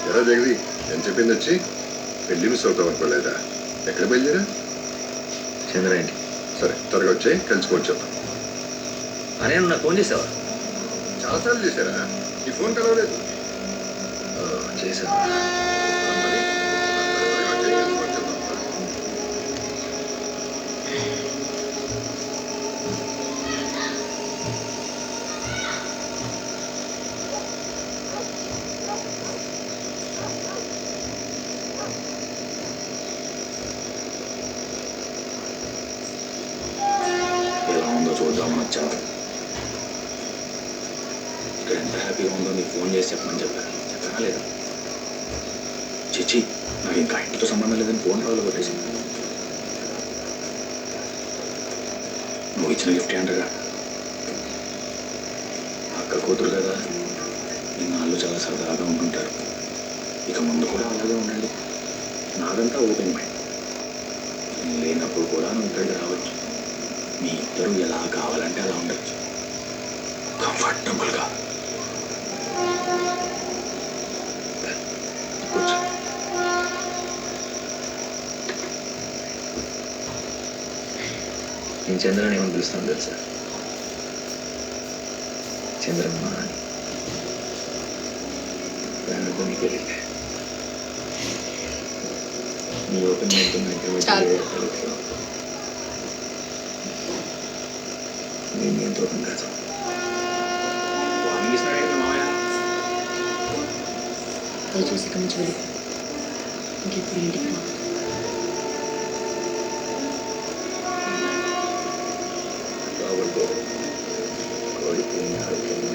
ఎలా జగది ఏం చెప్పింది వచ్చి పెళ్లి మిస్ అవుతాం అనుకోలేదా? ఎక్కడ బయలుదేరా? చంద్ర ఏంటి? సరే త్వరగా వచ్చాయి కలిసిపోవచ్చు చెప్తాం. అరే నాకు ఫోన్ చేసావా? చాలాసార్లు చేశారా? ఈ ఫోన్ కలవలేదు. చేసావా? మరి త్వరగా వచ్చాయి కలిసిపోవచ్చు చెప్తాం. ఎలా ఉందో చూద్దామని వచ్చాను. ఇక్కడ ఎంత హ్యాపీగా ఉందో నీకు ఫోన్ చేసి చెప్పమని చెప్పాను. చెప్పానా లేదా? చిచ్చి నాకు ఇంకా ఇంటితో సంబంధం లేదని ఫోన్ కాల్ కొట్టేసింది. నువ్వు ఇచ్చిన గిఫ్ట్ ఏంటగా? అక్క కూతురు కదా, ఇన్నాళ్ళు చాలా సరదాగా ఉంటుంటారు. ఇక ముందు కూడా అలాగే ఉండండి. నాదంతా ఓపెన్ మైండ్. నేను లేనప్పుడు కూడా నువ్వు ఇక్కడికి రావచ్చు. మీ ఇద్దరు ఎలా కావాలంటే అలా ఉండొచ్చు, కంఫర్టబుల్గా. కూర్చో. నేను చంద్రని ఏమని పిలుస్తాను తెలుసా? చంద్రమ్మ అని. దానితో నీకు తెలియదు. నీ ఓపెన్ మైండ్తో నేను నియంత్రకం కాదు. దయచేసి ఇక్కడి నుంచి వెళ్ళి ఇంకెప్పుడు ఇంటికి రా. రావద్దు. కోడికి ఆరోగ్యం